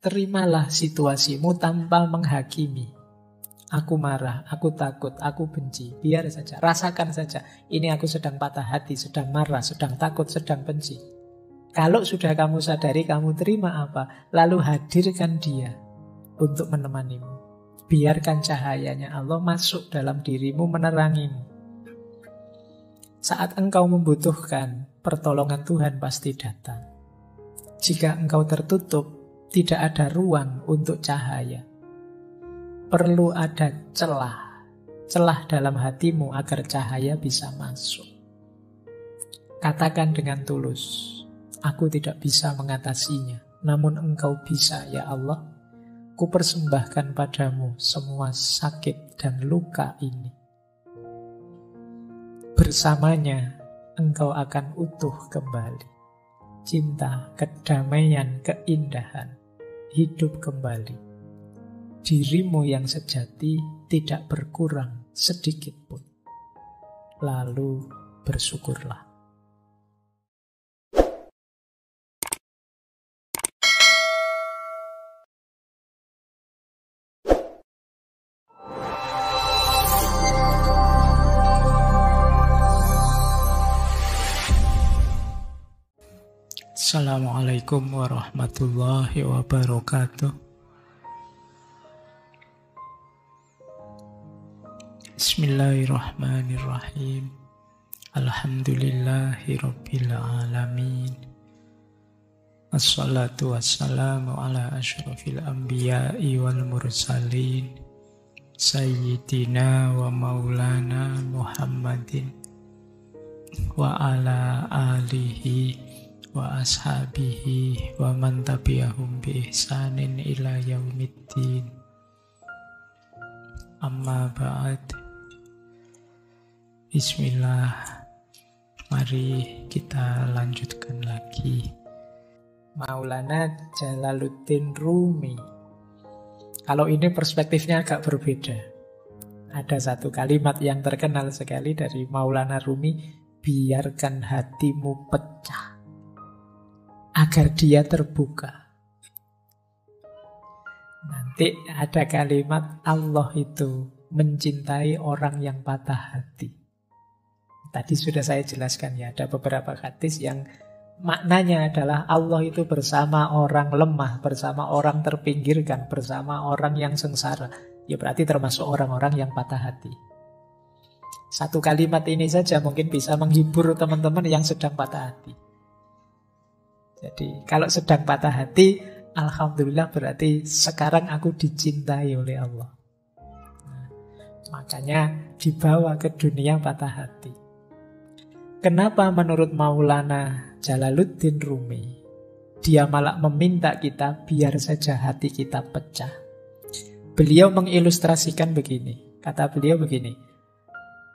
Terimalah situasimu tanpa menghakimi. Aku marah, aku takut, aku benci. Biar saja, rasakan saja. Ini aku sedang patah hati, sedang marah, sedang takut, sedang benci. Kalau sudah kamu sadari, kamu terima apa? Lalu hadirkan dia untuk menemanimu. Biarkan cahayanya Allah masuk dalam dirimu, menerangimu. Saat engkau membutuhkan, pertolongan Tuhan pasti datang. Jika engkau tertutup, tidak ada ruang untuk cahaya. Perlu ada celah dalam hatimu agar cahaya bisa masuk. Katakan dengan tulus, aku tidak bisa mengatasinya, namun engkau bisa ya Allah. Ku persembahkan padamu semua sakit dan luka ini. Bersamanya engkau akan utuh kembali. Cinta, kedamaian, keindahan, hidup kembali. Dirimu yang sejati tidak berkurang sedikit pun. Lalu bersyukurlah. Assalamualaikum warahmatullahi wabarakatuh. Bismillahirrahmanirrahim. Alhamdulillahi rabbil alamin. Assalatu wassalamu ala asyrafil anbiya'i wal mursalin, Sayyidina wa maulana Muhammadin wa ala alihi wa ashabihi wa man tabi'ahum bi ihsanin ila yaumiddin. Amma ba'd. Bismillah. Mari kita lanjutkan lagi. Maulana Jalaluddin Rumi. Kalau ini perspektifnya agak berbeda. Ada satu kalimat yang terkenal sekali dari Maulana Rumi, biarkan hatimu pecah agar dia terbuka. Nanti ada kalimat Allah itu mencintai orang yang patah hati. Tadi sudah saya jelaskan ya, ada beberapa hadis yang maknanya adalah Allah itu bersama orang lemah, bersama orang terpinggirkan, bersama orang yang sengsara. Ya berarti termasuk orang-orang yang patah hati. Satu kalimat ini saja mungkin bisa menghibur teman-teman yang sedang patah hati. Jadi kalau sedang patah hati, alhamdulillah berarti sekarang aku dicintai oleh Allah. Nah, makanya dibawa ke dunia patah hati. Kenapa menurut Maulana Jalaluddin Rumi dia malah meminta kita biar saja hati kita pecah? Beliau mengilustrasikan begini. Kata beliau begini,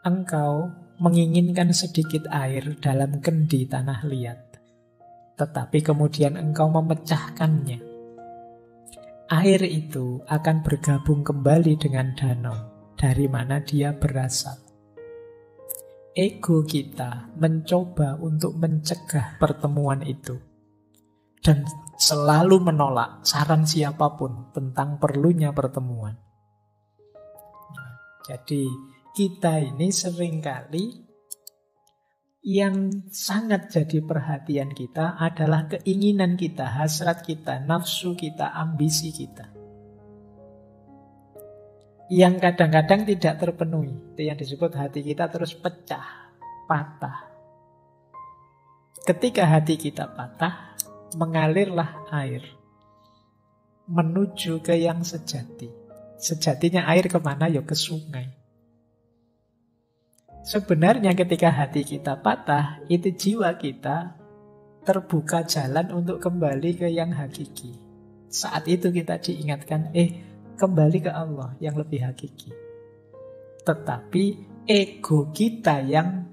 engkau menginginkan sedikit air dalam kendi tanah liat, tetapi kemudian engkau memecahkannya. Air itu akan bergabung kembali dengan danau dari mana dia berasal. Ego kita mencoba untuk mencegah pertemuan itu dan selalu menolak saran siapapun tentang perlunya pertemuan. Nah, jadi kita ini seringkali yang sangat jadi perhatian kita adalah keinginan kita, hasrat kita, nafsu kita, ambisi kita, yang kadang-kadang tidak terpenuhi. Itu yang disebut hati kita terus pecah, patah. Ketika hati kita patah, mengalirlah air menuju ke yang sejati. Sejatinya air kemana? Ya ke sungai. Sebenarnya ketika hati kita patah, itu jiwa kita terbuka jalan untuk kembali ke yang hakiki. Saat itu kita diingatkan, kembali ke Allah yang lebih hakiki. Tetapi ego kita yang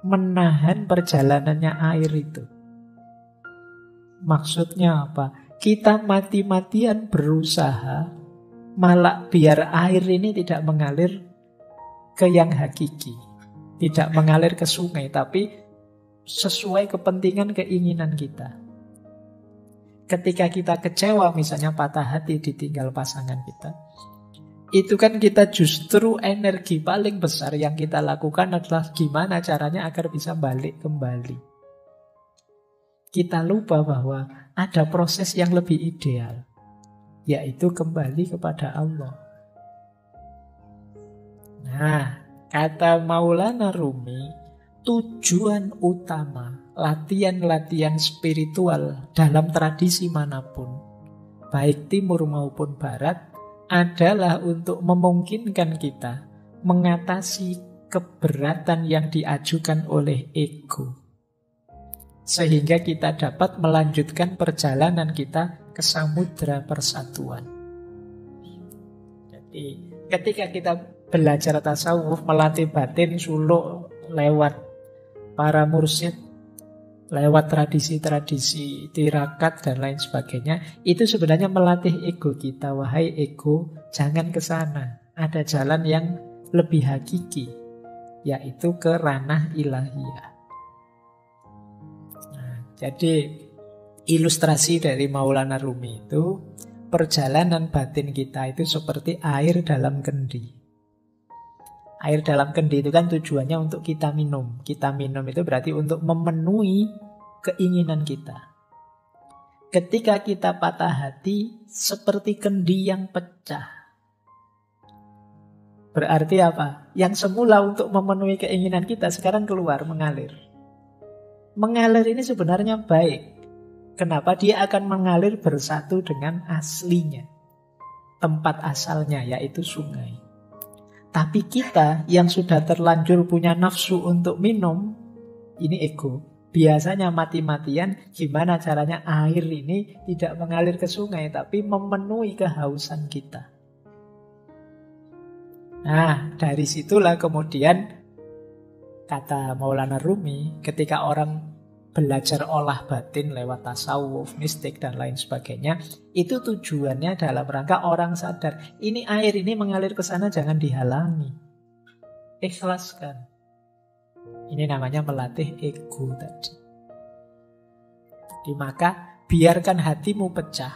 menahan perjalanannya air itu. Maksudnya apa? Kita mati-matian berusaha malah biar air ini tidak mengalir ke yang hakiki, tidak mengalir ke sungai, tapi sesuai kepentingan keinginan kita. Ketika kita kecewa, misalnya patah hati ditinggal pasangan kita, itu kan kita justru energi paling besar yang kita lakukan adalah gimana caranya agar bisa balik kembali. Kita lupa bahwa ada proses yang lebih ideal, yaitu kembali kepada Allah. Nah, kata Maulana Rumi, tujuan utama latihan-latihan spiritual dalam tradisi manapun, baik timur maupun barat, adalah untuk memungkinkan kita mengatasi keberatan yang diajukan oleh ego, sehingga kita dapat melanjutkan perjalanan kita ke samudra persatuan. Jadi ketika kita belajar tasawuf, melatih batin suluk lewat para mursyid, lewat tradisi-tradisi tirakat dan lain sebagainya, itu sebenarnya melatih ego kita. Wahai ego, jangan ke sana. Ada jalan yang lebih hakiki, yaitu ke ranah ilahiyah. Nah, jadi ilustrasi dari Maulana Rumi itu, perjalanan batin kita itu seperti air dalam kendi. Air dalam kendi itu kan tujuannya untuk kita minum. Kita minum itu berarti untuk memenuhi keinginan kita. Ketika kita patah hati, seperti kendi yang pecah. Berarti apa? Yang semula untuk memenuhi keinginan kita sekarang keluar, mengalir. Mengalir ini sebenarnya baik. Kenapa? Dia akan mengalir bersatu dengan aslinya, tempat asalnya, yaitu sungai. Tapi kita yang sudah terlanjur punya nafsu untuk minum, ini ego. Biasanya mati-matian gimana caranya air ini tidak mengalir ke sungai, tapi memenuhi kehausan kita. Nah, dari situlah kemudian kata Maulana Rumi, ketika orang belajar olah batin lewat tasawuf, mistik, dan lain sebagainya, itu tujuannya dalam rangka orang sadar, ini air ini mengalir ke sana, jangan dihalangi. Ikhlaskan. Ini namanya melatih ego tadi. Jadi maka biarkan hatimu pecah.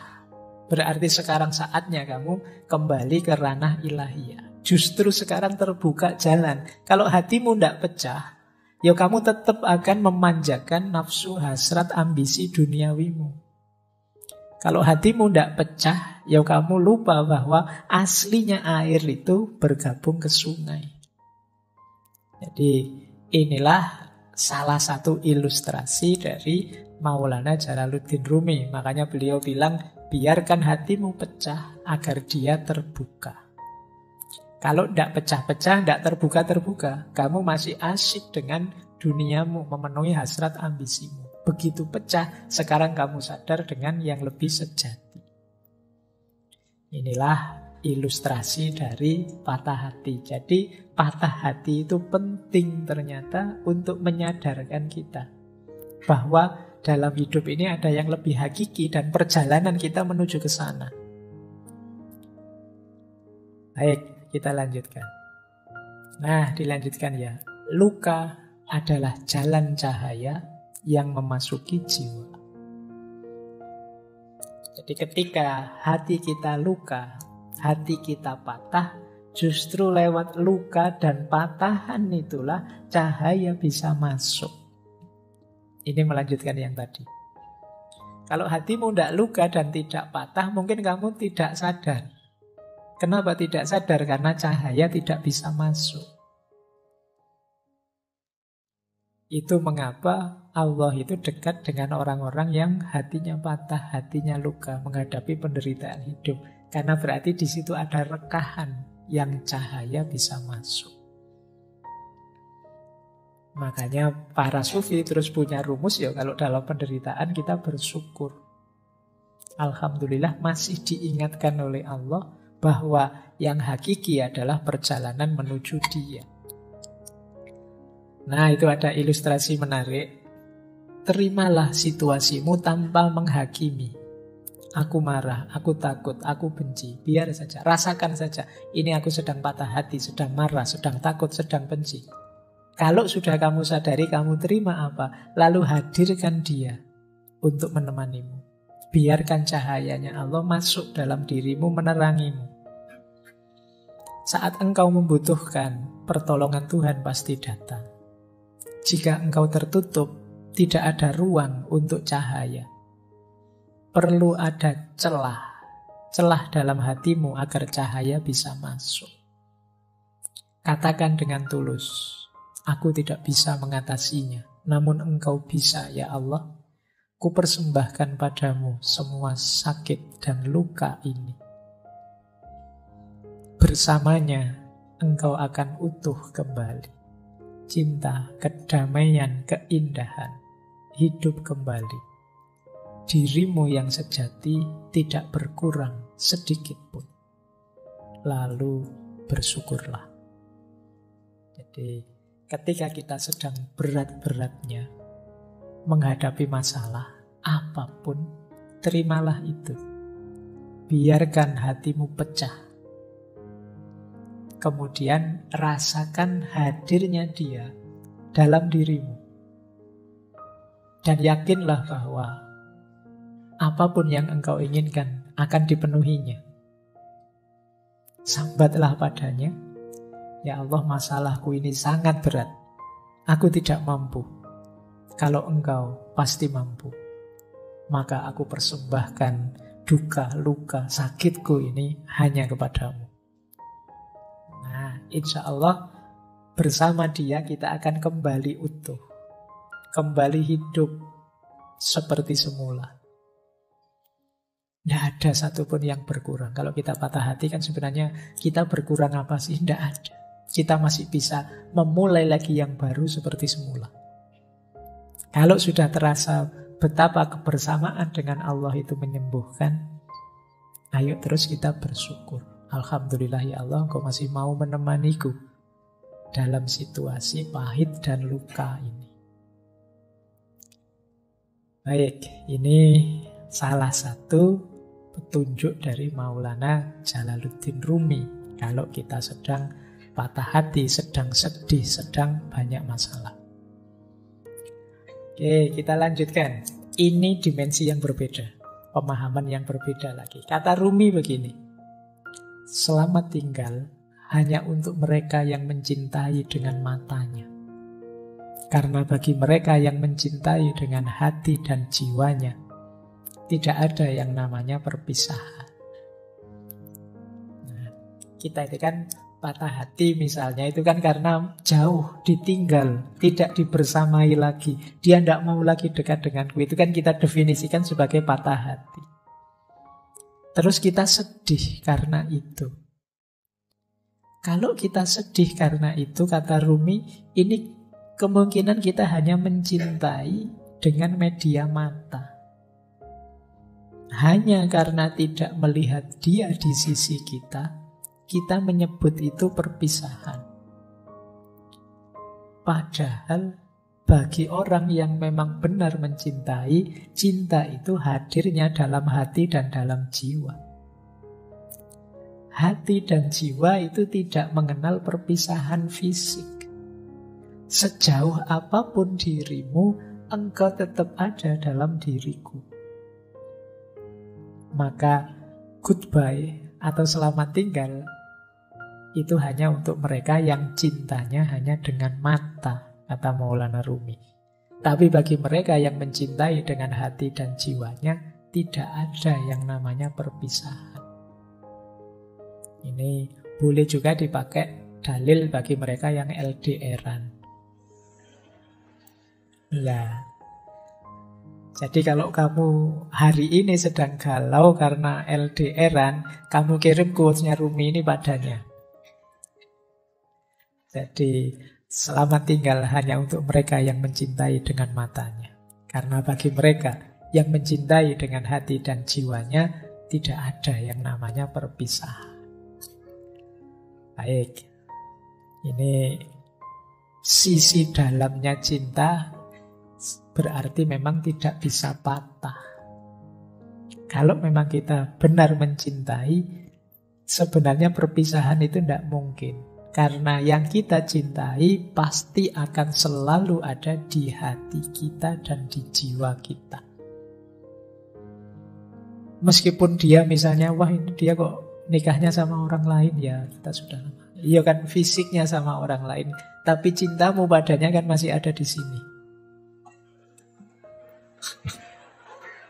Berarti sekarang saatnya kamu kembali ke ranah ilahiyah. Justru sekarang terbuka jalan. Kalau hatimu tidak pecah, ya kamu tetap akan memanjakan nafsu, hasrat, ambisi duniawimu. Kalau hatimu tidak pecah, ya kamu lupa bahwa aslinya air itu bergabung ke sungai. Jadi inilah salah satu ilustrasi dari Maulana Jalaluddin Rumi. Makanya beliau bilang, biarkan hatimu pecah agar dia terbuka. Kalau tidak pecah-pecah, tidak terbuka-terbuka, kamu masih asyik dengan duniamu, memenuhi hasrat ambisimu. Begitu pecah, sekarang kamu sadar dengan yang lebih sejati. Inilah ilustrasi dari patah hati. Jadi patah hati itu penting ternyata untuk menyadarkan kita bahwa dalam hidup ini ada yang lebih hakiki dan perjalanan kita menuju ke sana. Baik. Kita lanjutkan. Nah, dilanjutkan ya. Luka adalah jalan cahaya yang memasuki jiwa. Jadi ketika hati kita luka, hati kita patah, justru lewat luka dan patahan itulah cahaya bisa masuk. Ini melanjutkan yang tadi. Kalau hatimu tidak luka dan tidak patah, mungkin kamu tidak sadar. Kenapa tidak sadar? Karena cahaya tidak bisa masuk. Itu mengapa Allah itu dekat dengan orang-orang yang hatinya patah, hatinya luka, menghadapi penderitaan hidup. Karena berarti di situ ada rekahan yang cahaya bisa masuk. Makanya para sufi terus punya rumus, ya kalau dalam penderitaan kita bersyukur. Alhamdulillah masih diingatkan oleh Allah bahwa yang hakiki adalah perjalanan menuju Dia. Nah, itu ada ilustrasi menarik. Terimalah situasimu tanpa menghakimi. Aku marah, aku takut, aku benci. Biar saja, rasakan saja. Ini aku sedang patah hati, sedang marah, sedang takut, sedang benci. Kalau sudah kamu sadari, kamu terima apa? Lalu hadirkan Dia untuk menemanimu. Biarkan cahayanya Allah masuk dalam dirimu, menerangimu. Saat engkau membutuhkan, pertolongan Tuhan pasti datang. Jika engkau tertutup, tidak ada ruang untuk cahaya. Perlu ada celah dalam hatimu agar cahaya bisa masuk. Katakan dengan tulus, aku tidak bisa mengatasinya, namun engkau bisa ya Allah. Kupersembahkan padamu semua sakit dan luka ini. Bersamanya engkau akan utuh kembali. Cinta, kedamaian, keindahan, hidup kembali. Dirimu yang sejati tidak berkurang sedikit pun. Lalu bersyukurlah. Jadi ketika kita sedang berat-beratnya menghadapi masalah apapun, terimalah itu. Biarkan hatimu pecah. Kemudian rasakan hadirnya Dia dalam dirimu. Dan yakinlah bahwa apapun yang engkau inginkan akan dipenuhinya. Sambatlah padanya, ya Allah, masalahku ini sangat berat. Aku tidak mampu. Kalau engkau pasti mampu. Maka aku persembahkan duka, luka, sakitku ini hanya kepadamu. Nah, insya Allah bersama Dia kita akan kembali utuh. Kembali hidup seperti semula. Tidak ada satupun yang berkurang. Kalau kita patah hati kan sebenarnya kita berkurang apa sih? Tidak ada. Kita masih bisa memulai lagi yang baru seperti semula. Kalau sudah terasa betapa kebersamaan dengan Allah itu menyembuhkan, ayo terus kita bersyukur. Alhamdulillah ya Allah, Engkau masih mau menemaniku dalam situasi pahit dan luka ini. Baik, ini salah satu petunjuk dari Maulana Jalaluddin Rumi. Kalau kita sedang patah hati, sedang sedih, sedang banyak masalah. Oke, kita lanjutkan. Ini dimensi yang berbeda, pemahaman yang berbeda lagi. Kata Rumi begini, selamat tinggal hanya untuk mereka yang mencintai dengan matanya. Karena bagi mereka yang mencintai dengan hati dan jiwanya, tidak ada yang namanya perpisahan. Nah, kita itu kan patah hati misalnya, itu kan karena jauh, ditinggal, tidak dibersamai lagi. Dia tidak mau lagi dekat denganku. Itu kan kita definisikan sebagai patah hati. Terus kita sedih karena itu. Kalau kita sedih karena itu, kata Rumi, ini kemungkinan kita hanya mencintai dengan media mata. Hanya karena tidak melihat Dia di sisi kita menyebut itu perpisahan. Padahal bagi orang yang memang benar mencintai, cinta itu hadirnya dalam hati dan dalam jiwa. Hati dan jiwa itu tidak mengenal perpisahan fisik. Sejauh apapun dirimu, engkau tetap ada dalam diriku. Maka goodbye atau selamat tinggal itu hanya untuk mereka yang cintanya hanya dengan mata, kata Maulana Rumi. Tapi bagi mereka yang mencintai dengan hati dan jiwanya, tidak ada yang namanya perpisahan. Ini boleh juga dipakai dalil bagi mereka yang LDR-an. Lah, jadi kalau kamu hari ini sedang galau karena LDR-an, kamu kirim quotes-nya Rumi ini padanya. Jadi selamat tinggal hanya untuk mereka yang mencintai dengan matanya. Karena bagi mereka yang mencintai dengan hati dan jiwanya, tidak ada yang namanya perpisahan. Baik, ini sisi dalamnya cinta berarti memang tidak bisa patah. Kalau memang kita benar mencintai, sebenarnya perpisahan itu tidak mungkin. Karena yang kita cintai pasti akan selalu ada di hati kita dan di jiwa kita. Meskipun dia misalnya, wah ini dia kok nikahnya sama orang lain, ya kita sudah lama. Iya kan, fisiknya sama orang lain, tapi cintamu padanya kan masih ada di sini.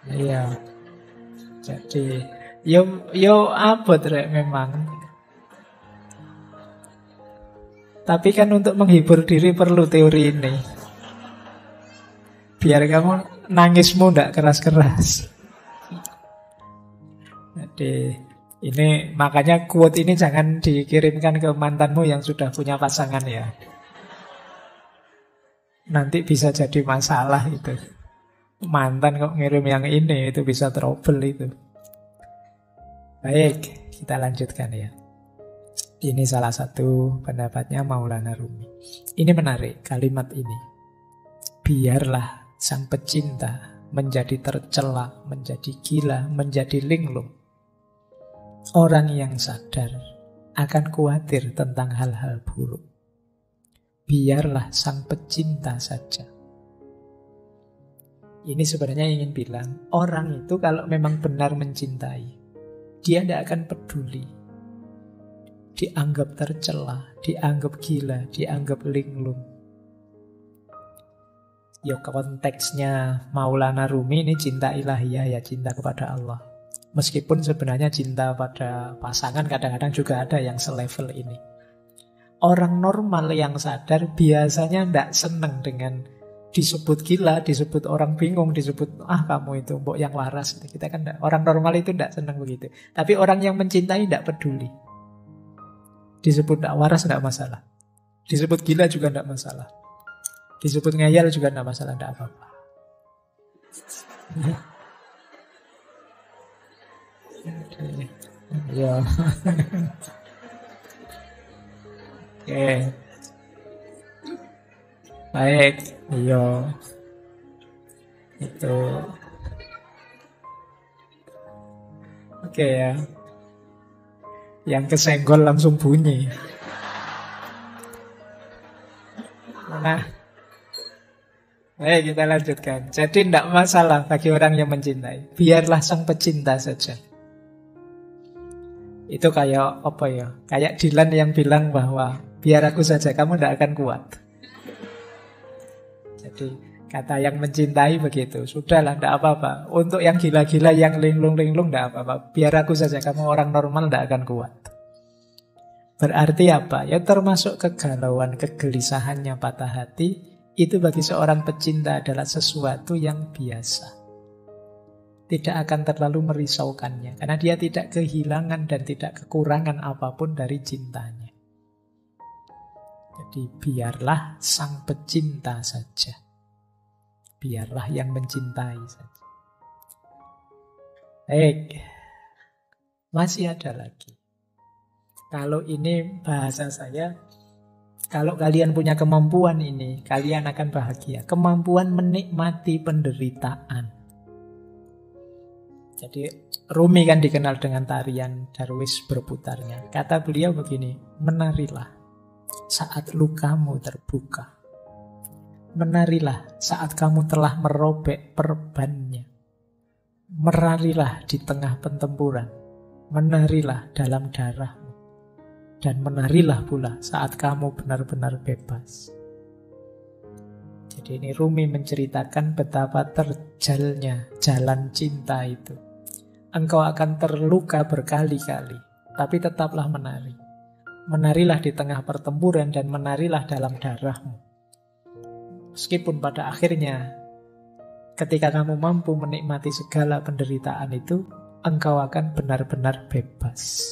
Iya. Jadi yo abot rek memang. Tapi kan untuk menghibur diri perlu teori ini. Biar kamu nangismu ndak keras-keras. Jadi ini makanya quote ini jangan dikirimkan ke mantanmu yang sudah punya pasangan ya. Nanti bisa jadi masalah itu. Mantan kok ngirim yang ini, itu bisa trouble itu. Baik, kita lanjutkan ya. Ini salah satu pendapatnya Maulana Rumi. Ini menarik kalimat ini. Biarlah sang pecinta menjadi tercela, menjadi gila, menjadi linglung. Orang yang sadar akan khawatir tentang hal-hal buruk. Biarlah sang pecinta saja. Ini sebenarnya ingin bilang, orang itu kalau memang benar mencintai, dia tidak akan peduli. Dianggap tercela, dianggap gila, dianggap linglung. Ya konteksnya Maulana Rumi ini cinta ilahiyah ya, cinta kepada Allah. Meskipun sebenarnya cinta pada pasangan kadang-kadang juga ada yang selevel ini. Orang normal yang sadar biasanya tidak senang dengan disebut gila, disebut orang bingung, disebut kamu itu mbok yang waras. Kita kan orang normal itu tidak senang begitu. Tapi orang yang mencintai tidak peduli. Disebut tidak waras tidak masalah. Disebut gila juga tidak masalah. Disebut ngeyel juga tidak masalah, tidak apa-apa. Ya. Oke. Baik, iya. Itu. Oke ya. Yang kesenggol langsung bunyi. Nah, baik kita lanjutkan. Jadi tidak masalah bagi orang yang mencintai. Biarlah sang pecinta saja. Itu kayak apa ya? Kayak Dylan yang bilang bahwa biar aku saja, kamu tidak akan kuat. Jadi kata yang mencintai begitu. Sudahlah, tidak apa-apa. Untuk yang gila-gila, yang linglung-linglung, tidak apa-apa. Biar aku saja, kamu orang normal tidak akan kuat. Berarti apa? Ya termasuk kegalauan, kegelisahannya, patah hati. Itu bagi seorang pecinta adalah sesuatu yang biasa. Tidak akan terlalu merisaukannya. Karena dia tidak kehilangan dan tidak kekurangan apapun dari cintanya. Jadi biarlah sang pecinta saja. Biarlah yang mencintai saja. Baik. Masih ada lagi. Kalau ini bahasa saya, kalau kalian punya kemampuan ini, kalian akan bahagia. Kemampuan menikmati penderitaan. Jadi Rumi kan dikenal dengan tarian Darwis berputarnya. Kata beliau begini, menarilah saat lukamu terbuka. Menarilah saat kamu telah merobek perbannya. Menarilah di tengah pertempuran. Menarilah dalam darahmu. Dan menarilah pula saat kamu benar-benar bebas. Jadi ini Rumi menceritakan betapa terjalnya jalan cinta itu. Engkau akan terluka berkali-kali, tapi tetaplah menari. Menarilah di tengah pertempuran dan menarilah dalam darahmu. Meskipun pada akhirnya, ketika kamu mampu menikmati segala penderitaan itu, engkau akan benar-benar bebas.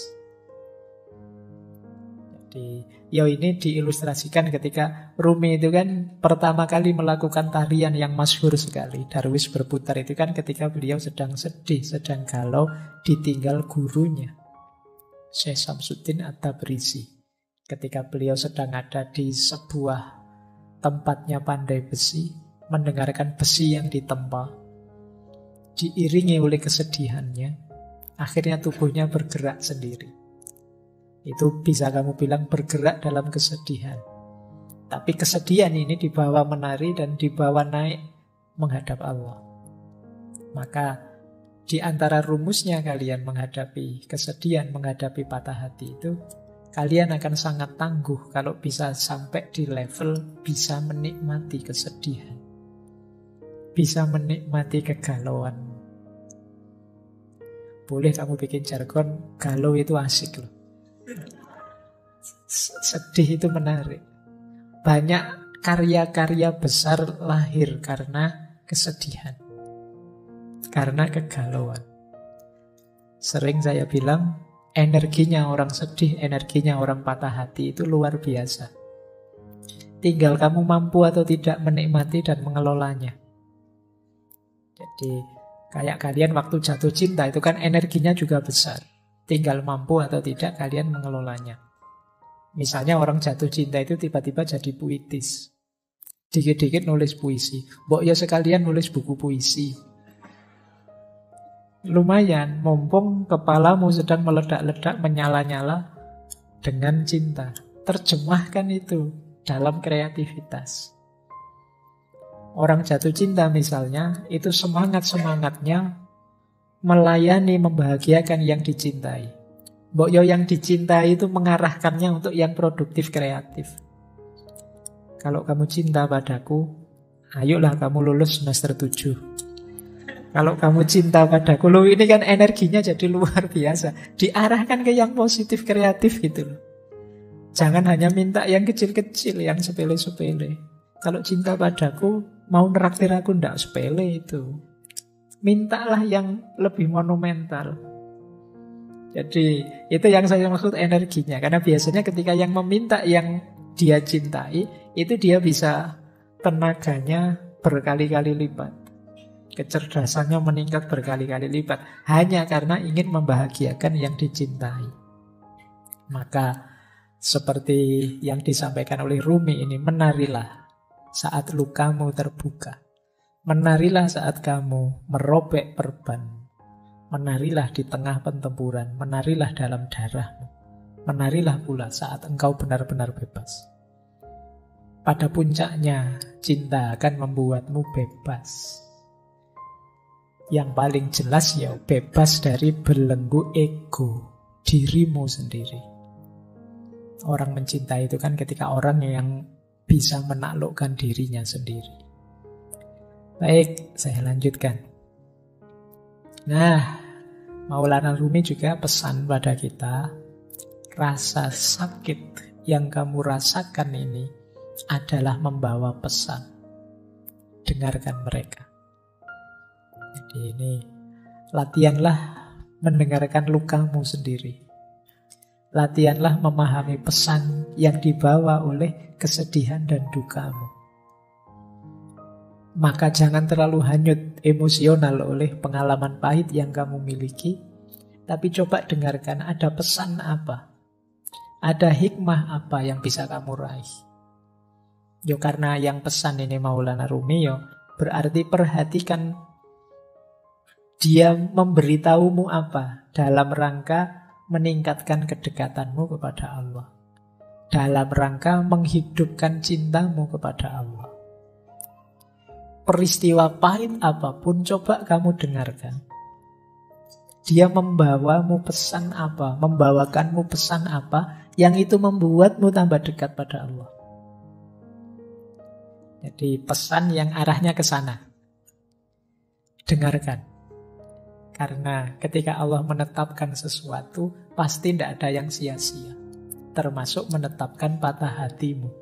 Jadi, ini diilustrasikan ketika Rumi itu kan pertama kali melakukan tarian yang masyhur sekali. Darwis berputar itu kan ketika beliau sedang sedih, sedang galau, ditinggal gurunya, Syekh Samsuddin At-Tabrizi. Ketika beliau sedang ada di sebuah tempatnya pandai besi, mendengarkan besi yang ditempa, diiringi oleh kesedihannya, akhirnya tubuhnya bergerak sendiri. Itu bisa kamu bilang bergerak dalam kesedihan. Tapi kesedihan ini dibawa menari dan dibawa naik menghadap Allah. Maka Di antara rumusnya kalian menghadapi kesedihan, menghadapi patah hati itu, kalian akan sangat tangguh kalau bisa sampai di level bisa menikmati kesedihan, bisa menikmati kegalauan. Boleh kamu bikin jargon, galau itu asik loh. Sedih itu menarik. Banyak karya-karya besar lahir karena kesedihan, karena kegalauan. Sering saya bilang, energinya orang sedih, energinya orang patah hati itu luar biasa. Tinggal kamu mampu atau tidak menikmati dan mengelolanya. Jadi kayak kalian waktu jatuh cinta itu kan energinya juga besar. Tinggal mampu atau tidak kalian mengelolanya. Misalnya orang jatuh cinta itu tiba-tiba jadi puitis. Dikit-dikit nulis puisi. Mbok ya sekalian nulis buku puisi. Lumayan, mumpung kepalamu sedang meledak-ledak, menyala-nyala dengan cinta. Terjemahkan itu dalam kreativitas. Orang jatuh cinta misalnya, itu semangat-semangatnya melayani, membahagiakan yang dicintai. Mbok yo yang dicintai itu mengarahkannya untuk yang produktif, kreatif. Kalau kamu cinta padaku, ayolah kamu lulus semester 7. Kalau kamu cinta padaku, loh ini kan energinya jadi luar biasa. Diarahkan ke yang positif, kreatif gitu loh. Jangan hanya minta yang kecil-kecil, yang sepele-sepele. Kalau cinta padaku, mau neraktir aku ndak sepele itu. Mintalah yang lebih monumental. Jadi itu yang saya maksud energinya. Karena biasanya ketika yang meminta yang dia cintai, itu dia bisa tenaganya berkali-kali lipat. Kecerdasannya meningkat berkali-kali lipat. Hanya karena ingin membahagiakan yang dicintai. Maka seperti yang disampaikan oleh Rumi ini, menarilah saat lukamu terbuka. Menarilah saat kamu merobek perban. Menarilah di tengah pertempuran. Menarilah dalam darahmu. Menarilah pula saat engkau benar-benar bebas. Pada puncaknya, cinta akan membuatmu bebas. Yang paling jelas ya bebas dari belenggu ego dirimu sendiri. Orang mencintai itu kan ketika orang yang bisa menaklukkan dirinya sendiri. Baik, saya lanjutkan. Nah, Maulana Rumi juga pesan pada kita, rasa sakit yang kamu rasakan ini adalah membawa pesan. Dengarkan mereka. Jadi ini latihanlah mendengarkan lukamu sendiri. Latihanlah memahami pesan yang dibawa oleh kesedihan dan dukamu. Maka jangan terlalu hanyut emosional oleh pengalaman pahit yang kamu miliki. Tapi coba dengarkan ada pesan apa. Ada hikmah apa yang bisa kamu raih. Yo karena yang pesan ini Maulana Rumi yo, berarti perhatikan dia memberitahumu apa dalam rangka meningkatkan kedekatanmu kepada Allah. Dalam rangka menghidupkan cintamu kepada Allah. Peristiwa pahit apapun coba kamu dengarkan. Dia membawamu pesan apa, membawakanmu pesan apa yang itu membuatmu tambah dekat pada Allah. Jadi pesan yang arahnya ke sana. Dengarkan. Karena ketika Allah menetapkan sesuatu, pasti tidak ada yang sia-sia. Termasuk menetapkan patah hatimu.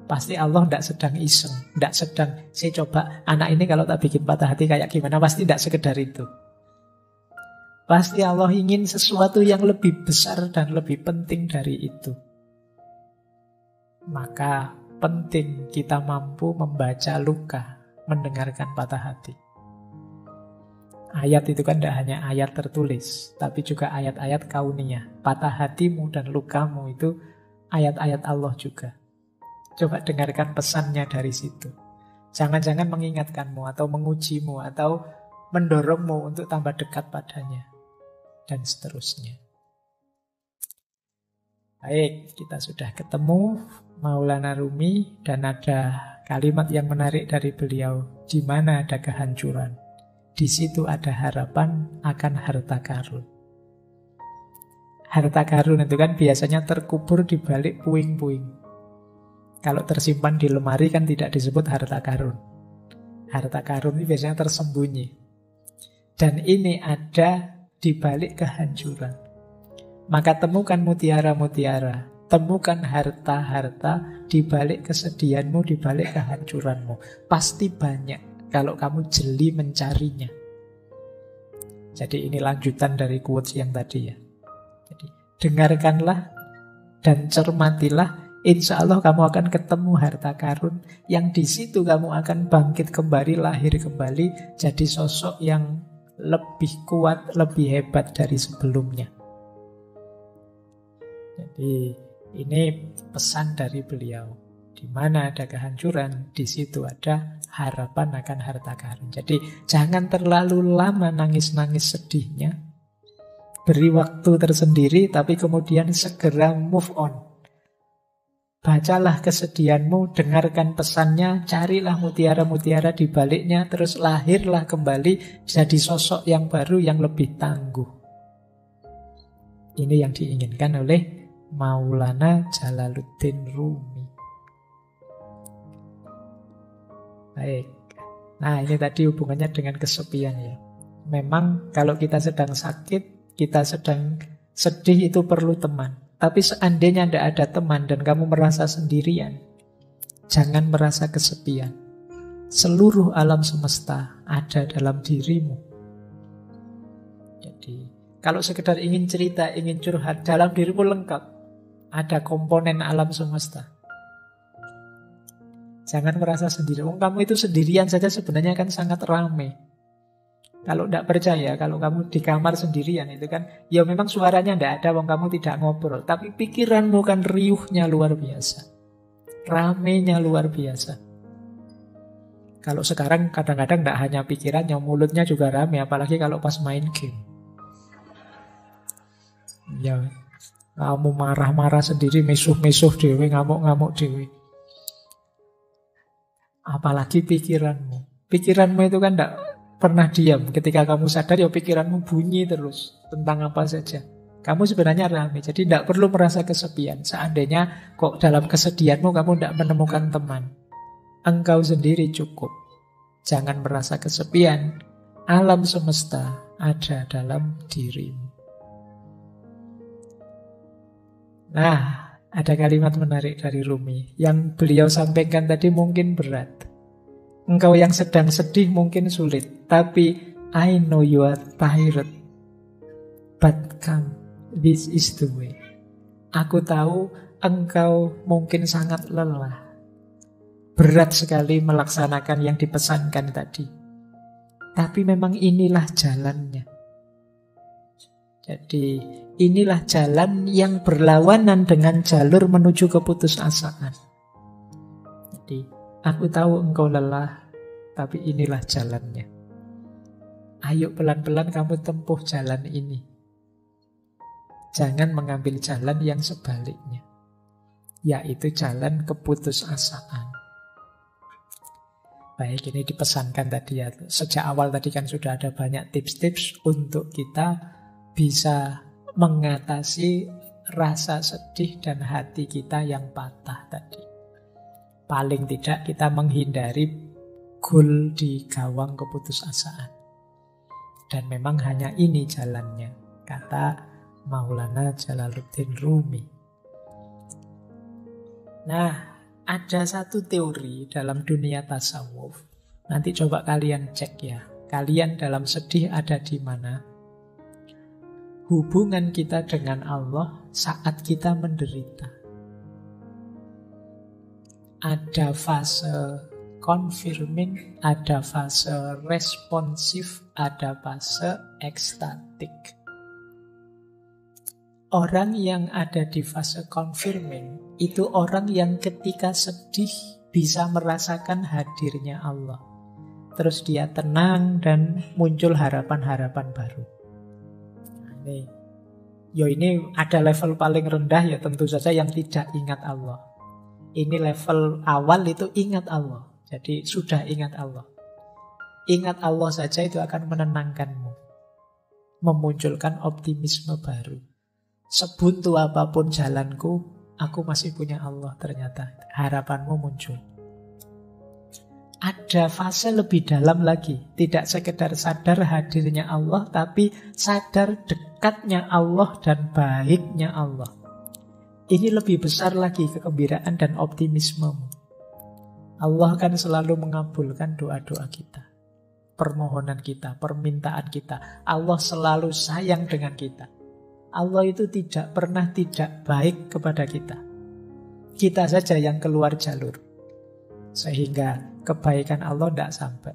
Pasti Allah tidak sedang iseng. Tidak sedang, saya coba anak ini kalau tak bikin patah hati kayak gimana. Pasti tidak sekedar itu. Pasti Allah ingin sesuatu yang lebih besar dan lebih penting dari itu. Maka penting kita mampu membaca luka, mendengarkan patah hati. Ayat itu kan tidak hanya ayat tertulis, tapi juga ayat-ayat kauniyah. Patah hatimu dan lukamu itu ayat-ayat Allah juga. Coba dengarkan pesannya dari situ. Jangan-jangan mengingatkanmu atau mengujimu atau mendorongmu untuk tambah dekat padanya. Dan seterusnya. Baik, kita sudah ketemu Maulana Rumi dan ada kalimat yang menarik dari beliau. Di mana ada kehancuran? di situ ada harapan akan harta karun. Harta karun itu kan biasanya terkubur di balik puing-puing. Kalau tersimpan di lemari kan tidak disebut harta karun. Harta karun ini biasanya tersembunyi. Dan ini ada di balik kehancuran. Maka temukan mutiara-mutiara, temukan harta-harta di balik kesedihanmu, di balik kehancuranmu. Pasti banyak kalau kamu jeli mencarinya. Jadi ini lanjutan dari quotes yang tadi ya. Jadi dengarkanlah dan cermatilah, insya Allah kamu akan ketemu harta karun yang di situ kamu akan bangkit kembali, lahir kembali, jadi sosok yang lebih kuat, lebih hebat dari sebelumnya. Jadi ini pesan dari beliau. Di mana ada kehancuran, di situ ada harapan akan harta karun. Jadi jangan terlalu lama nangis-nangis sedihnya. Beri waktu tersendiri, tapi kemudian segera move on. Bacalah kesedihanmu, dengarkan pesannya, carilah mutiara-mutiara di baliknya, terus lahirlah kembali jadi sosok yang baru yang lebih tangguh. Ini yang diinginkan oleh Maulana Jalaluddin Rumi. Baik. Nah, ini tadi hubungannya dengan kesepian ya. Memang kalau kita sedang sakit, kita sedang sedih itu perlu teman. Tapi seandainya tidak ada teman dan kamu merasa sendirian, jangan merasa kesepian. Seluruh alam semesta ada dalam dirimu. Jadi, kalau sekedar ingin cerita, ingin curhat, dalam dirimu lengkap. Ada komponen alam semesta. Jangan merasa sendiri. Kamu itu sendirian saja sebenarnya kan sangat ramai. Kalau tidak percaya, kalau kamu di kamar sendirian itu kan, ya memang suaranya tidak ada, kamu tidak ngobrol. Tapi pikiranmu kan riuhnya luar biasa. Ramainya luar biasa. Kalau sekarang kadang-kadang tidak hanya pikirannya, mulutnya juga ramai. Apalagi kalau pas main game. Ya, kamu marah-marah sendiri, mesuh-mesuh dewe, ngamuk-ngamuk dewe. Apalagi pikiranmu. Pikiranmu itu kan tidak pernah diam. Ketika kamu sadar, ya pikiranmu bunyi terus tentang apa saja. Kamu sebenarnya ramai, jadi tidak perlu merasa kesepian. Seandainya kok dalam kesedihanmu kamu tidak menemukan teman, engkau sendiri cukup. Jangan merasa kesepian. Alam semesta ada dalam dirimu. Nah, ada kalimat menarik dari Rumi yang beliau sampaikan tadi mungkin berat. Engkau yang sedang sedih mungkin sulit, tapi I know you are tired, but come, this is the way. Aku tahu engkau mungkin sangat lelah, berat sekali melaksanakan yang dipesankan tadi, tapi memang inilah jalannya. Jadi inilah jalan yang berlawanan dengan jalur menuju keputusasaan. Jadi aku tahu engkau lelah, tapi inilah jalannya. Ayo pelan-pelan kamu tempuh jalan ini. Jangan mengambil jalan yang sebaliknya, yaitu jalan keputusasaan. Baik, ini dipesankan tadi ya. Sejak awal tadi kan sudah ada banyak tips-tips untuk kita bisa mengatasi rasa sedih dan hati kita yang patah tadi. Paling tidak kita menghindari gol di gawang keputusasaan. Dan memang hanya ini jalannya, kata Maulana Jalaluddin Rumi. Nah, ada satu teori dalam dunia tasawuf. Nanti coba kalian cek ya. Kalian dalam sedih ada di mana? Hubungan kita dengan Allah saat kita menderita. Ada fase confirming, ada fase responsif, ada fase ekstatik. Orang yang ada di fase confirming itu orang yang ketika sedih bisa merasakan hadirnya Allah. Terus dia tenang dan muncul harapan-harapan baru. Ini ada level paling rendah ya tentu saja yang tidak ingat Allah. Ini level awal itu ingat Allah. Jadi sudah ingat Allah. Ingat Allah saja itu akan menenangkanmu, memunculkan optimisme baru. Sebuntu apapun jalanku, aku masih punya Allah ternyata. Harapanmu muncul. Ada fase lebih dalam lagi. Tidak sekedar sadar hadirnya Allah, tapi sadar dekatnya Allah dan baiknya Allah. Ini lebih besar lagi kegembiraan dan optimismemu. Allah kan selalu mengabulkan doa-doa kita, permohonan kita, permintaan kita. Allah selalu sayang dengan kita. Allah itu tidak pernah tidak baik kepada kita. Kita saja yang keluar jalur, sehingga kebaikan Allah tidak sampai.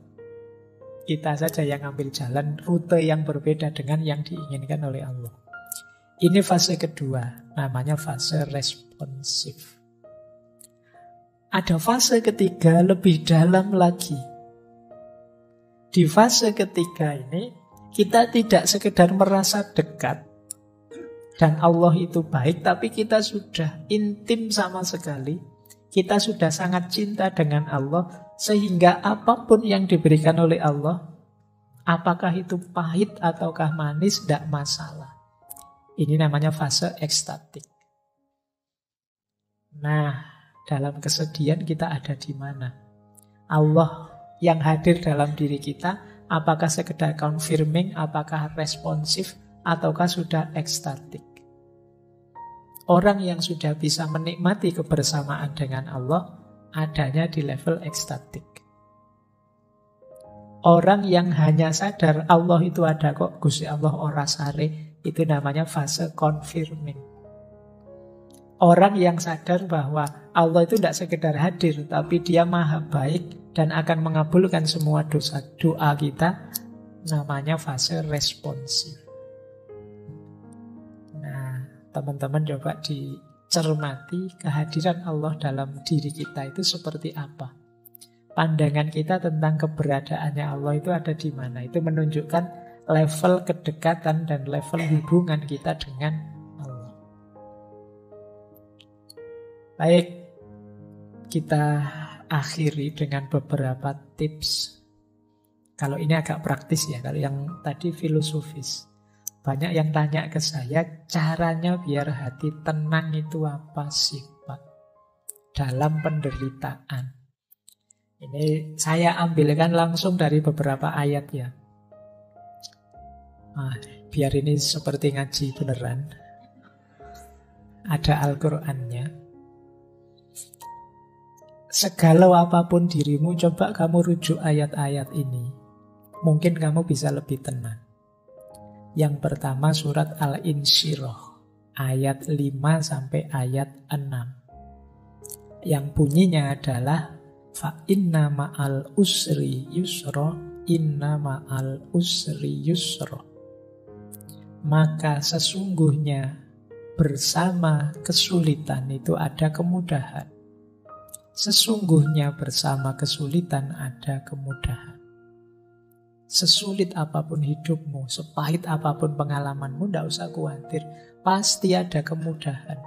Kita saja yang ambil jalan rute yang berbeda dengan yang diinginkan oleh Allah. Ini fase kedua, namanya fase responsif. Ada fase ketiga lebih dalam lagi. Di fase ketiga ini, kita tidak sekedar merasa dekat dan Allah itu baik, tapi kita sudah intim sama sekali. Kita sudah sangat cinta dengan Allah, sehingga apapun yang diberikan oleh Allah, apakah itu pahit ataukah manis, tidak masalah. Ini namanya fase ekstatik. Nah, dalam kesedihan kita ada di mana? Allah yang hadir dalam diri kita, apakah sekedar confirming, apakah responsif, ataukah sudah ekstatik? Orang yang sudah bisa menikmati kebersamaan dengan Allah adanya di level ekstatik. Orang yang hanya sadar Allah itu ada kok, Gusti Allah ora sare, itu namanya fase confirming. Orang yang sadar bahwa Allah itu tidak sekedar hadir, tapi Dia maha baik dan akan mengabulkan semua doa kita, namanya fase responsif. Nah, teman-teman coba dicermati kehadiran Allah dalam diri kita itu seperti apa. Pandangan kita tentang keberadaannya Allah itu ada di mana. Itu menunjukkan level kedekatan dan level hubungan kita dengan Allah. Baik, kita akhiri dengan beberapa tips. Kalau ini agak praktis ya, kalau yang tadi filosofis. Banyak yang tanya ke saya, caranya biar hati tenang itu apa sih Pak? Dalam penderitaan. Ini saya ambilkan langsung dari beberapa ayat ya. Biar ini seperti ngaji beneran. Ada Al-Qur'annya. Segalau apapun dirimu, coba kamu rujuk ayat-ayat ini. Mungkin kamu bisa lebih tenang. Yang pertama surat Al-Insyirah, ayat 5 sampai ayat 6. Yang bunyinya adalah fa inna ma'al usri yusra, inna ma'al usri yusra. Maka sesungguhnya bersama kesulitan itu ada kemudahan. Sesungguhnya bersama kesulitan ada kemudahan. Sesulit apapun hidupmu, sepahit apapun pengalamanmu, tidak usah khawatir. Pasti ada kemudahan.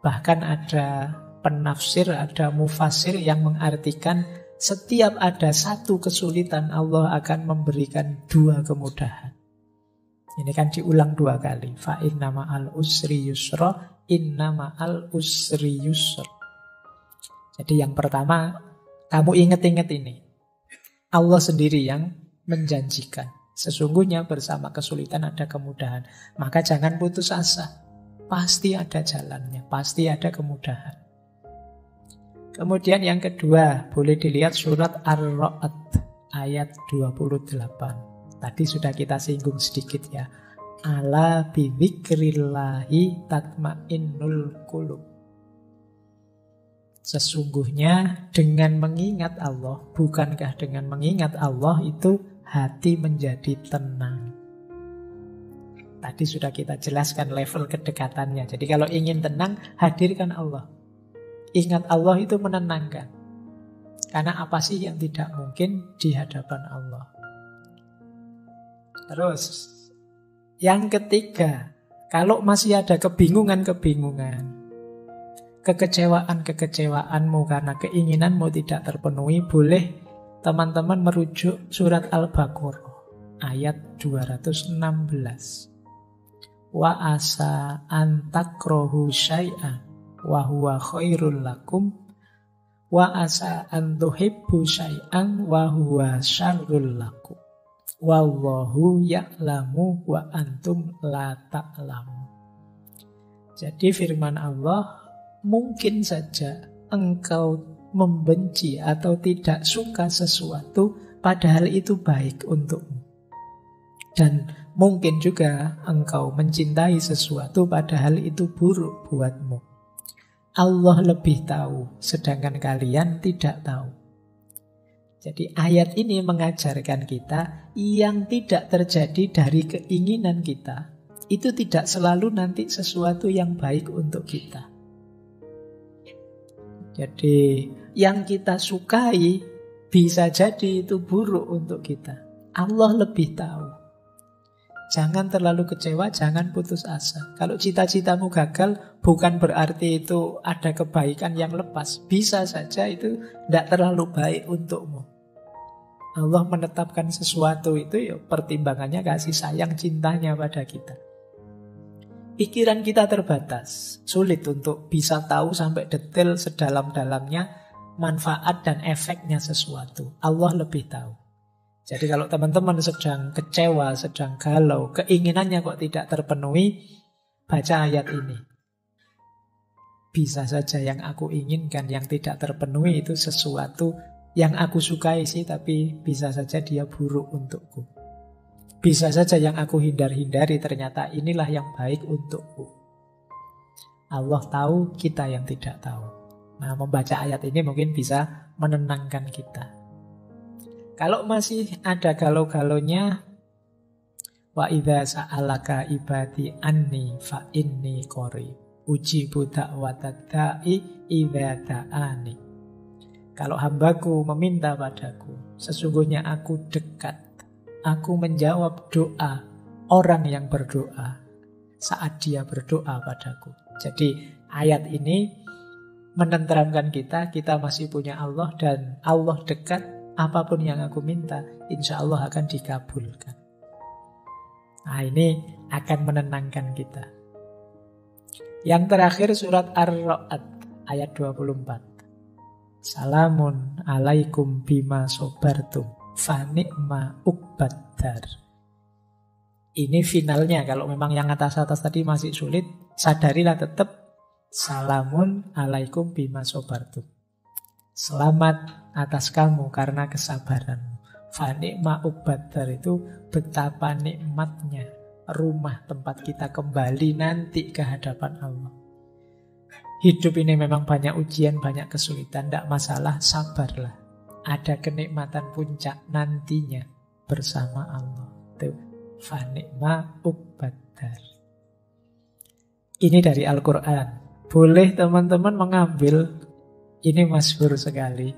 Bahkan ada penafsir, ada mufasir yang mengartikan setiap ada satu kesulitan Allah akan memberikan dua kemudahan. Ini kan diulang dua kali. Fa inna ma'al usri yusra, inna ma'al usri yusra. Jadi yang pertama, kamu ingat-ingat ini. Allah sendiri yang menjanjikan. Sesungguhnya bersama kesulitan ada kemudahan. Maka jangan putus asa. Pasti ada jalannya, pasti ada kemudahan. Kemudian yang kedua, boleh dilihat surat Ar-Ra'd ayat 28. Tadi sudah kita singgung sedikit ya. Ala bidzikrillahi tatmainnul qulub. Sesungguhnya dengan mengingat Allah, bukankah dengan mengingat Allah itu hati menjadi tenang. Tadi sudah kita jelaskan level kedekatannya. Jadi kalau ingin tenang, hadirkan Allah. Ingat Allah itu menenangkan. Karena apa sih yang tidak mungkin di hadapan Allah. Terus, yang ketiga, kalau masih ada kebingungan-kebingungan, kekecewaan-kekecewaanmu karena keinginanmu tidak terpenuhi, boleh teman-teman merujuk surat Al-Baqarah ayat 216. Wa asa antakrohu syai'an wa huwa khairul lakum wa asa antuhibbu syai'an wa huwa syarrul lakum wallahu ya'lamu wa antum la ta'lamu. Jadi firman Allah, mungkin saja engkau membenci atau tidak suka sesuatu padahal itu baik untukmu. Dan mungkin juga engkau mencintai sesuatu padahal itu buruk buatmu. Allah lebih tahu, sedangkan kalian tidak tahu. Jadi ayat ini mengajarkan kita yang tidak terjadi dari keinginan kita, itu tidak selalu nanti sesuatu yang baik untuk kita. Jadi yang kita sukai bisa jadi itu buruk untuk kita. Allah lebih tahu. Jangan terlalu kecewa, jangan putus asa. Kalau cita-citamu gagal, bukan berarti itu ada kebaikan yang lepas. Bisa saja itu tidak terlalu baik untukmu. Allah menetapkan sesuatu itu ya pertimbangannya kasih sayang cintanya pada kita. Pikiran kita terbatas, sulit untuk bisa tahu sampai detail sedalam-dalamnya manfaat dan efeknya sesuatu. Allah lebih tahu. Jadi kalau teman-teman sedang kecewa, sedang galau, keinginannya kok tidak terpenuhi, baca ayat ini. Bisa saja yang aku inginkan, yang tidak terpenuhi itu sesuatu yang aku sukai sih, tapi bisa saja dia buruk untukku. Bisa saja yang aku hindar-hindari, ternyata inilah yang baik untukku. Allah tahu, kita yang tidak tahu. Nah, membaca ayat ini mungkin bisa menenangkan kita. Kalau masih ada galau-galaunya, wa idza sa'alaka ibadi anni fa inni qarib ujibu da'watad da'i idza da'ani. Kalau hambaku meminta padaku, sesungguhnya aku dekat. Aku menjawab doa orang yang berdoa saat dia berdoa padaku. Jadi ayat ini menenteramkan kita masih punya Allah dan Allah dekat. Apapun yang aku minta, insya Allah akan dikabulkan. Nah, ini akan menenangkan kita. Yang terakhir surat Ar-Ra'd ayat 24. Salamun alaikum bima sobartum fa ni'ma uqbaddar. Ini finalnya. Kalau memang yang atas-atas tadi masih sulit, sadarilah tetap salamun alaikum bima sobartum. Selamat atas kamu karena kesabaranmu. Fa ni'ma uqbaddar itu betapa nikmatnya rumah tempat kita kembali nanti ke hadapan Allah. Hidup ini memang banyak ujian, banyak kesulitan, tidak masalah, sabarlah. Ada kenikmatan puncak nantinya bersama Allah. Itu fa ni'ma uqbaddar. Ini dari Al-Quran. Boleh teman-teman mengambil. Ini masyhur sekali.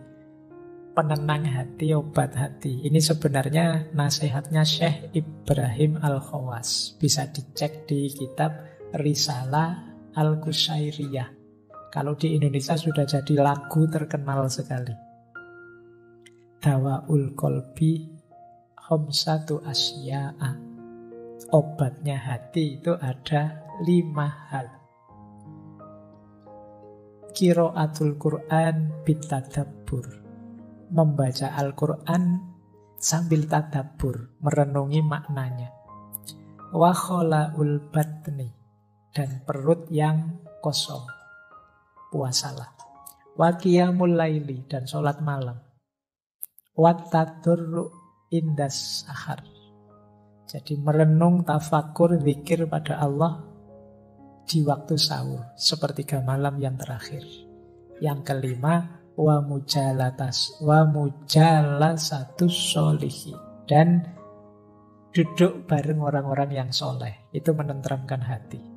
Penenang hati, obat hati. Ini sebenarnya nasihatnya Syekh Ibrahim Al-Khawas. Bisa dicek di kitab Risalah Al-Qushairiyah. Kalau di Indonesia sudah jadi lagu terkenal sekali. Dawaul Qalbi Khamsatu Asya'a. Obatnya hati itu ada 5 hal. Qiraatul Quran bitadabbur. Membaca Al-Quran sambil tadabbur, merenungi maknanya. Wa khola'ul batni. Dan perut yang kosong. Puasalah. Wa qiyamul laili. Dan sholat malam. Wa tadurru indas sahar. Jadi merenung, tafakur, zikir pada Allah di waktu sahur, sepertiga malam yang terakhir. Yang kelima, wa mujalasatus sholihin, dan duduk bareng orang-orang yang soleh. Itu menenteramkan hati.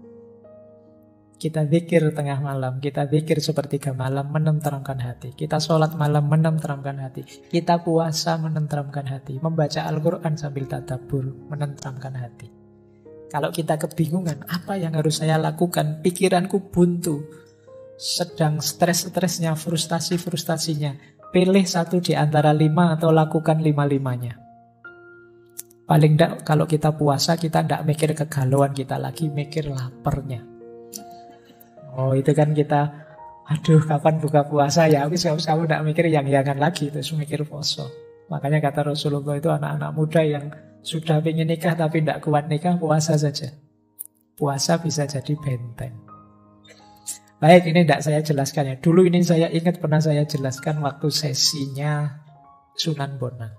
Kita zikir tengah malam, kita zikir sepertiga malam, menenteramkan hati. Kita sholat malam, menenteramkan hati. Kita puasa, menenteramkan hati. Membaca Al-Quran sambil tadabbur, menenteramkan hati. Kalau kita kebingungan, apa yang harus saya lakukan? Pikiranku buntu. Sedang stres-stresnya, frustasi-frustasinya. pilih satu di antara 5 atau lakukan 5-5-nya. Paling enggak kalau kita puasa kita enggak mikir kegalauan kita lagi, mikir laparnya. Oh itu kan kita, aduh kapan buka puasa ya, kamu enggak mikir yang-yangan lagi, terus mikir poso. Makanya kata Rasulullah itu anak-anak muda yang sudah ingin nikah tapi enggak kuat nikah, puasa saja. Puasa bisa jadi benteng. Baik, ini enggak saya jelaskan ya. Dulu ini saya ingat pernah saya jelaskan waktu sesinya Sunan Bonang.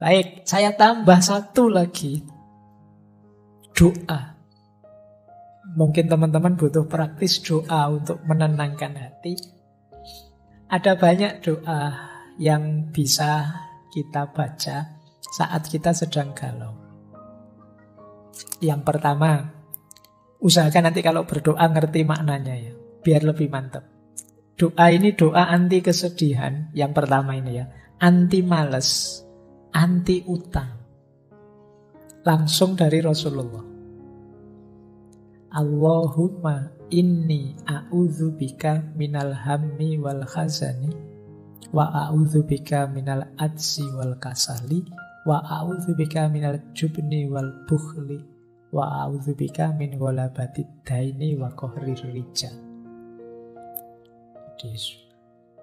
Baik, saya tambah satu lagi. Doa. Mungkin teman-teman butuh praktis doa untuk menenangkan hati. Ada banyak doa yang bisa kita baca saat kita sedang galau. Yang pertama, usahakan nanti kalau berdoa ngerti maknanya ya, biar lebih mantap. Doa ini doa anti kesedihan. Yang pertama ini ya, anti males, anti utang. Langsung dari Rasulullah. Allahumma inni a'udzubika minal hammi wal khazani wa a'udzubika minal adzi wal kasali wa a'udzubika minal jubni wal bukhli wa a'udzubika min ghalabatid daini wa qahrir rijal.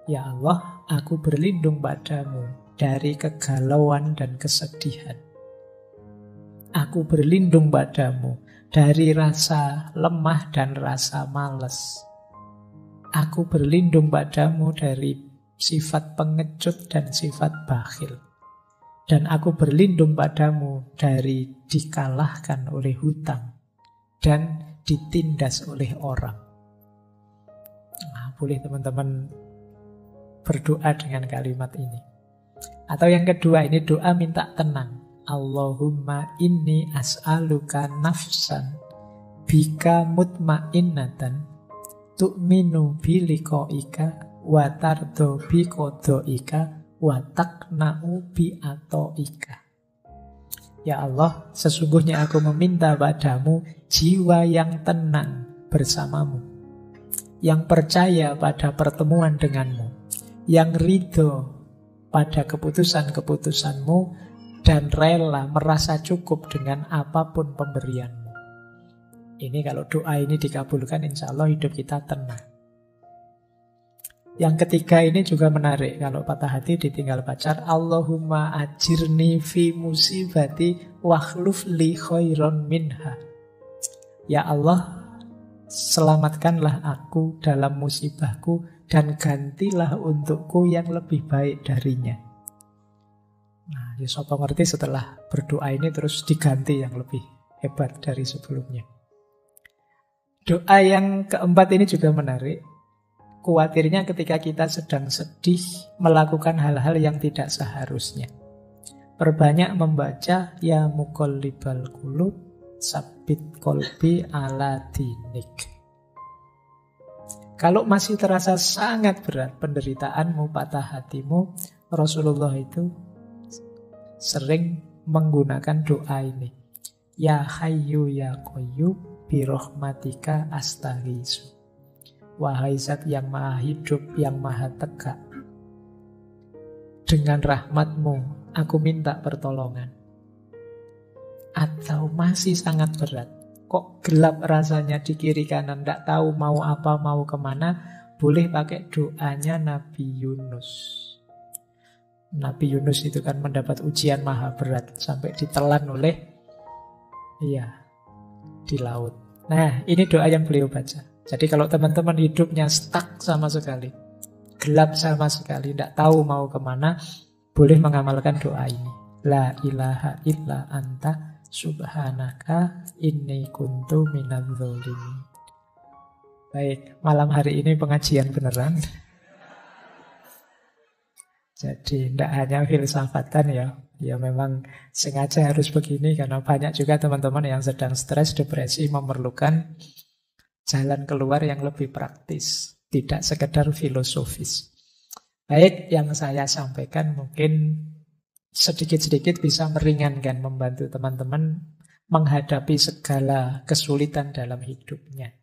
Ya Allah, aku berlindung padamu dari kegalauan dan kesedihan. Aku berlindung padamu dari rasa lemah dan rasa malas. Aku berlindung padamu dari sifat pengecut dan sifat bakhil. Dan aku berlindung padamu dari dikalahkan oleh hutang dan ditindas oleh orang. Nah, boleh teman-teman berdoa dengan kalimat ini. Atau yang kedua, ini doa minta tenang. Allahumma inni as'aluka nafsan bika mutmainnatan tu'minu biliqa'ika wa tardo biqoda'ika wa taqna'u bi'ata'ika. Ya Allah, sesungguhnya aku meminta padamu jiwa yang tenang bersamamu, yang percaya pada pertemuan denganmu, yang ridho pada keputusan-keputusanmu, dan rela merasa cukup dengan apapun pemberianmu. Ini kalau doa ini dikabulkan, insya Allah hidup kita tenang. Yang ketiga ini juga menarik. Kalau patah hati ditinggal pacar, Allahumma ajirni fi musibati wakhluf li khairon minha. Ya Allah, selamatkanlah aku dalam musibahku dan gantilah untukku yang lebih baik darinya. Nah, ya sapa ngerti setelah berdoa ini terus diganti yang lebih hebat dari sebelumnya. Doa yang keempat ini juga menarik. Khawatirnya ketika kita sedang sedih melakukan hal-hal yang tidak seharusnya. Perbanyak membaca ya muqallibal qulub sabbit qalbi ala dinik. Kalau masih terasa sangat berat penderitaanmu, patah hatimu, Rasulullah itu sering menggunakan doa ini. Ya Hayyu ya Qayyum birahmatika astaghiitsu. Wahai Zat yang maha hidup, yang maha tegak, dengan rahmatmu aku minta pertolongan. Atau masih sangat berat, kok gelap rasanya di kiri kanan, tidak tahu mau apa, mau kemana, boleh pakai doanya Nabi Yunus. Nabi Yunus itu kan mendapat ujian maha berat sampai ditelan oleh di laut. Nah, ini doa yang beliau baca. Jadi kalau teman-teman hidupnya stuck sama sekali, gelap sama sekali, tidak tahu mau kemana, boleh mengamalkan doa ini. La ilaha illa anta subhanaka inni kuntu minadz dzalimin. Baik, malam hari ini pengajian beneran. Jadi tidak hanya filsafatan ya. Ya memang sengaja harus begini karena banyak juga teman-teman yang sedang stres, depresi memerlukan jalan keluar yang lebih praktis, tidak sekedar filosofis. Baik, yang saya sampaikan mungkin sedikit-sedikit bisa meringankan, membantu teman-teman menghadapi segala kesulitan dalam hidupnya.